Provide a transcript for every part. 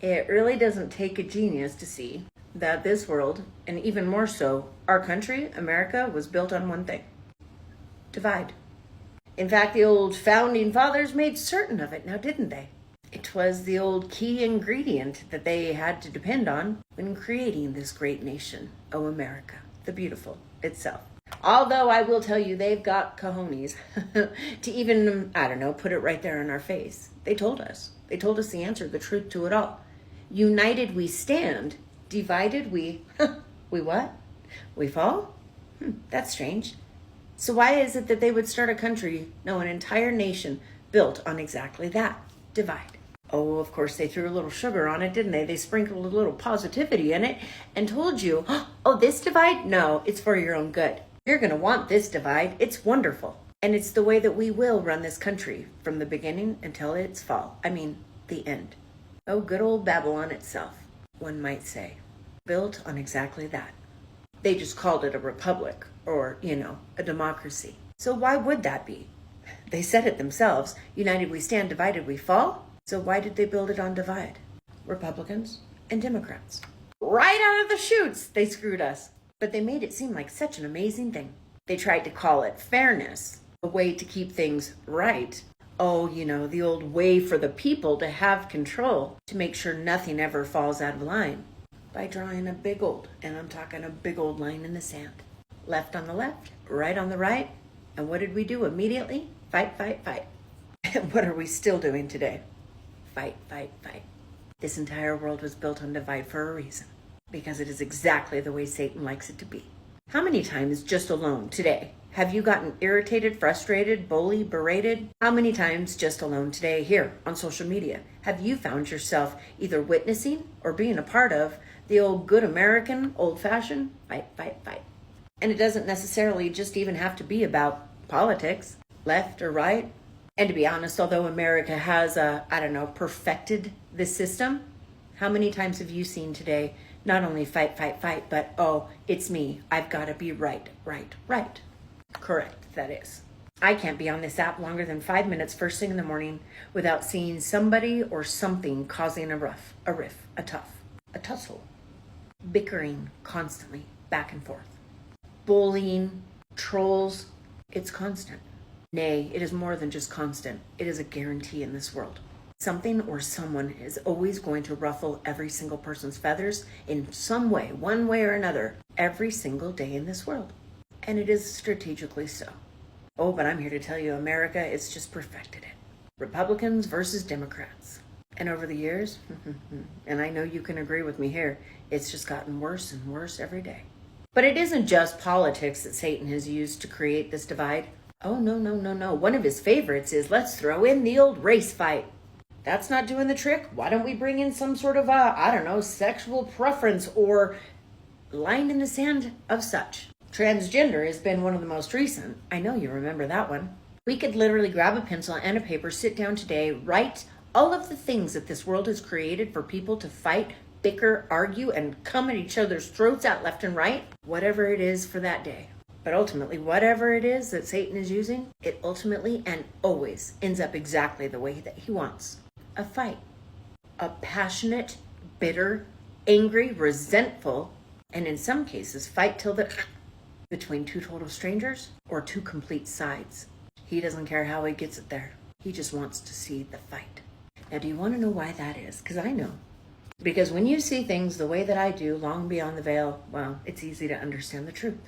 It really doesn't take a genius to see that this world, and even more so, our country, America, was built on one thing: divide. In fact, the old founding fathers made certain of it, now didn't they? It was the old key ingredient that they had to depend on when creating this great nation, oh America, the beautiful itself. Although I will tell you, they've got cojones to even, I don't know, put it right there in our face. They told us. They told us the answer, the truth to it all. United we stand, divided we, we what? We fall? That's strange. So why is it that they would start a country, no, an entire nation built on exactly that, divide? Oh, of course, they threw a little sugar on it, didn't they? They sprinkled a little positivity in it and told you, oh, this divide? No, it's for your own good. You're going to want this divide. It's wonderful. And it's the way that we will run this country from the beginning until its fall. I mean, the end. Oh, good old Babylon itself, one might say, built on exactly that. They just called it a republic or, a democracy. So why would that be? They said it themselves. United we stand, divided we fall. So why did they build it on divide? Republicans and Democrats. Right out of the chutes, they screwed us. But they made it seem like such an amazing thing. They tried to call it fairness, a way to keep things right. Oh, the old way for the people to have control, to make sure nothing ever falls out of line. By drawing a big old, and I'm talking a big old line in the sand. Left on the left, right on the right. And what did we do immediately? Fight, fight, fight. And what are we still doing today? Fight, fight, fight. This entire world was built on divide for a reason, because it is exactly the way Satan likes it to be. How many times just alone today have you gotten irritated, frustrated, bullied, berated? How many times just alone today here on social media have you found yourself either witnessing or being a part of the old good American, old-fashioned fight, fight, fight? And it doesn't necessarily just even have to be about politics, left or right. And to be honest, although America has, perfected this system, how many times have you seen today not only fight, fight, fight, but, oh, it's me. I've got to be right, right, right. Correct, that is. I can't be on this app longer than 5 minutes first thing in the morning without seeing somebody or something causing a riff, a tussle, bickering constantly, back and forth. Bullying, trolls, it's constant. Nay, it is more than just constant. It is a guarantee in this world. Something or someone is always going to ruffle every single person's feathers in some way, one way or another, every single day in this world. And it is strategically so. Oh, but I'm here to tell you, America, it's just perfected it. Republicans versus Democrats. And over the years, and I know you can agree with me here, it's just gotten worse and worse every day. But it isn't just politics that Satan has used to create this divide. Oh, no. One of his favorites is, let's throw in the old race fight. That's not doing the trick. Why don't we bring in some sort of, sexual preference or line in the sand of such? Transgender has been one of the most recent. I know you remember that one. We could literally grab a pencil and a paper, sit down today, write all of the things that this world has created for people to fight, bicker, argue, and come at each other's throats out left and right, whatever it is for that day. But ultimately, whatever it is that Satan is using, it ultimately and always ends up exactly the way that he wants. A fight. A passionate, bitter, angry, resentful, and in some cases, fight till the between two total strangers or two complete sides. He doesn't care how he gets it there. He just wants to see the fight. Now, do you want to know why that is? Because I know. Because when you see things the way that I do, long beyond the veil, well, it's easy to understand the truth.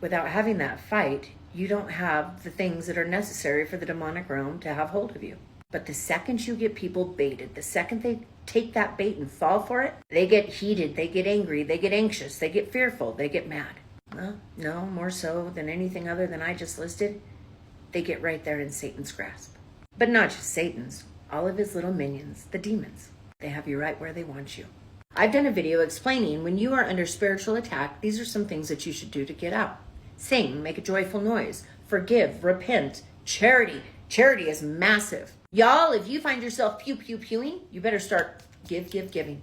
Without having that fight, you don't have the things that are necessary for the demonic realm to have hold of you. But the second you get people baited, the second they take that bait and fall for it, they get heated, they get angry, they get anxious, they get fearful, they get mad. Well, no, more so than anything other than I just listed, they get right there in Satan's grasp. But not just Satan's, all of his little minions, the demons. They have you right where they want you. I've done a video explaining when you are under spiritual attack, these are some things that you should do to get out. Sing, make a joyful noise, forgive, repent, charity. Charity is massive. Y'all, if you find yourself pewing, you better start giving.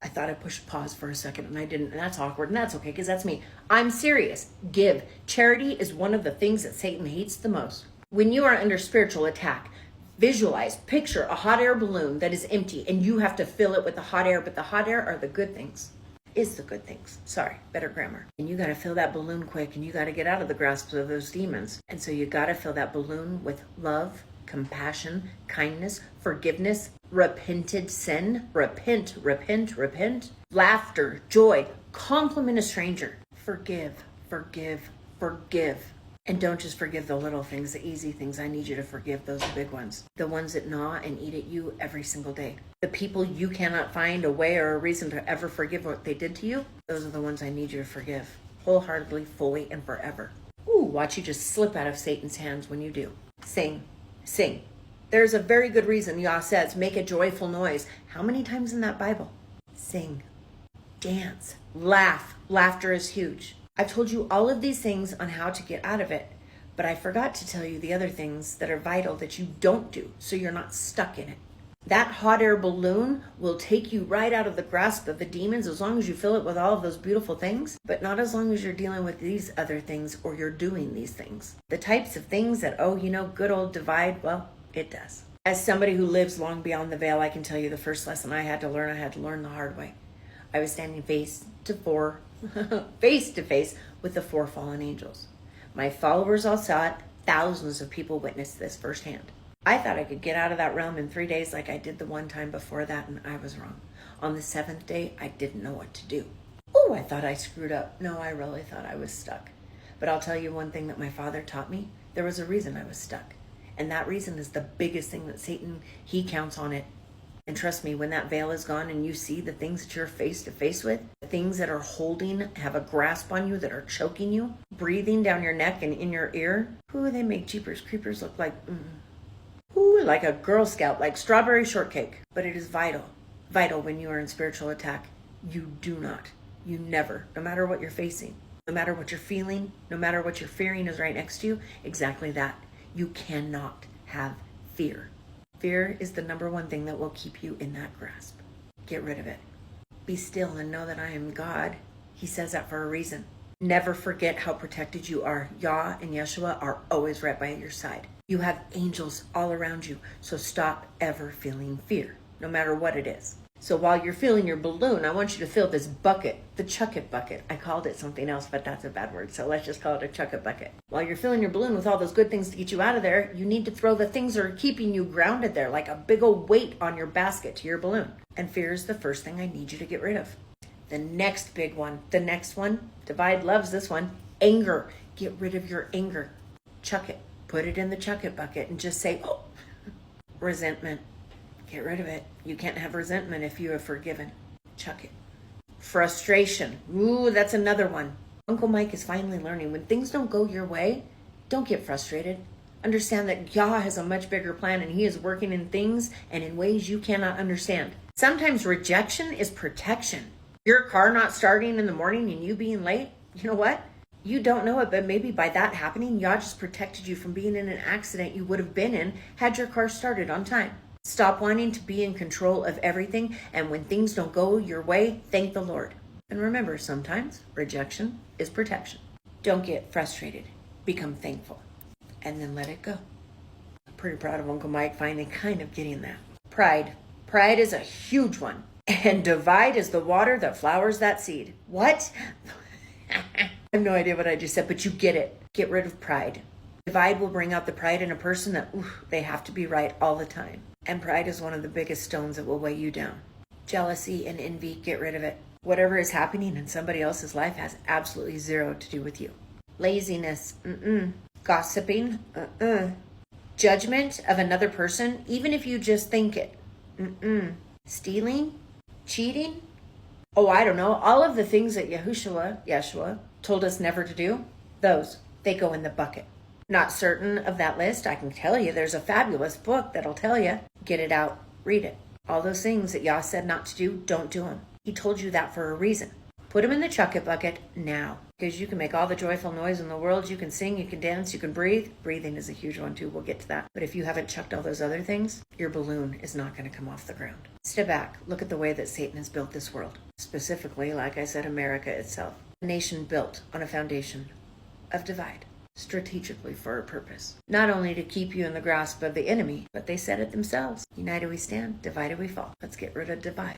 I thought I pushed pause for a second and I didn't, and that's awkward, and that's okay because that's me. I'm serious. Give. Charity is one of the things that Satan hates the most. When you are under spiritual attack, Visualize, picture a hot air balloon that is empty and you have to fill it with the hot air, but the hot air are the good things. Is the good things. Sorry, better grammar. And you got to fill that balloon quick and you got to get out of the grasp of those demons. And so you got to fill that balloon with love, compassion, kindness, forgiveness, repented sin, repent, laughter, joy, compliment a stranger, forgive, forgive, forgive. And don't just forgive the little things, the easy things. I need you to forgive those big ones. The ones that gnaw and eat at you every single day. The people you cannot find a way or a reason to ever forgive what they did to you, those are the ones I need you to forgive. Wholeheartedly, fully, and forever. Ooh, watch you just slip out of Satan's hands when you do. Sing. Sing. There's a very good reason Yah says, make a joyful noise. How many times in that Bible? Sing. Dance. Laugh. Laughter is huge. I've told you all of these things on how to get out of it, but I forgot to tell you the other things that are vital that you don't do, so you're not stuck in it. That hot air balloon will take you right out of the grasp of the demons as long as you fill it with all of those beautiful things, but not as long as you're dealing with these other things or you're doing these things. The types of things that, good old divide, well, it does. As somebody who lives long beyond the veil, I can tell you the first lesson I had to learn the hard way. I was standing face to face with the 4 fallen angels. My followers all saw it. Thousands of people witnessed this firsthand. I thought I could get out of that realm in 3 days like I did the one time before that, and I was wrong. On the 7th day, I didn't know what to do. Oh, I thought I screwed up. No, I really thought I was stuck. But I'll tell you one thing that my father taught me. There was a reason I was stuck. And that reason is the biggest thing that Satan, he counts on it. And trust me, when that veil is gone and you see the things that you're face to face with, the things that are have a grasp on you, that are choking you, breathing down your neck and in your ear, they make Jeepers Creepers look like, like a Girl Scout, like strawberry shortcake. But it is vital when you are in spiritual attack. You never, no matter what you're facing, no matter what you're feeling, no matter what you're fearing is right next to you, exactly that. You cannot have fear. Fear is the number one thing that will keep you in that grasp. Get rid of it. Be still and know that I am God. He says that for a reason. Never forget how protected you are. Yah and Yeshua are always right by your side. You have angels all around you, so stop ever feeling fear, no matter what it is. So while you're filling your balloon, I want you to fill this bucket, the chuck it bucket. I called it something else, but that's a bad word, so let's just call it a chuck it bucket. While you're filling your balloon with all those good things to get you out of there, you need to throw the things that are keeping you grounded there, like a big old weight on your basket to your balloon. And fear is the first thing I need you to get rid of. The next big one, Divide loves this one, anger. Get rid of your anger. Chuck it. Put it in the chuck it bucket and just say, resentment. Get rid of it. You can't have resentment if you have forgiven. Chuck it. Frustration. Ooh, that's another one. Uncle Mike is finally learning when things don't go your way, don't get frustrated. Understand that Yah has a much bigger plan and he is working in things and in ways you cannot understand. Sometimes rejection is protection. Your car not starting in the morning and you being late, you know what? You don't know it, but maybe by that happening, Yah just protected you from being in an accident you would have been in had your car started on time. Stop wanting to be in control of everything, and when things don't go your way, thank the Lord. And remember, sometimes rejection is protection. Don't get frustrated. Become thankful. And then let it go. I'm pretty proud of Uncle Mike finally kind of getting that. Pride. Pride is a huge one. And divide is the water that flowers that seed. What? I have no idea what I just said, but you get it. Get rid of pride. Divide will bring out the pride in a person that they have to be right all the time. And pride is one of the biggest stones that will weigh you down. Jealousy and envy, get rid of it. Whatever is happening in somebody else's life has absolutely zero to do with you. Laziness, Gossiping, Judgment of another person, even if you just think it, Stealing, cheating, I don't know, all of the things that Yeshua told us never to do, they go in the bucket. Not certain of that list, I can tell you there's a fabulous book that'll tell you. Get it out, read it. All those things that Yah said not to do, don't do them. He told you that for a reason. Put them in the chuck it bucket now. Because you can make all the joyful noise in the world. You can sing, you can dance, you can breathe. Breathing is a huge one too, we'll get to that. But if you haven't chucked all those other things, your balloon is not going to come off the ground. Step back, look at the way that Satan has built this world. Specifically, like I said, America itself. A nation built on a foundation of divide. strategically for a purpose. Not only to keep you in the grasp of the enemy, but they said it themselves. United we stand, divided we fall. Let's get rid of divide.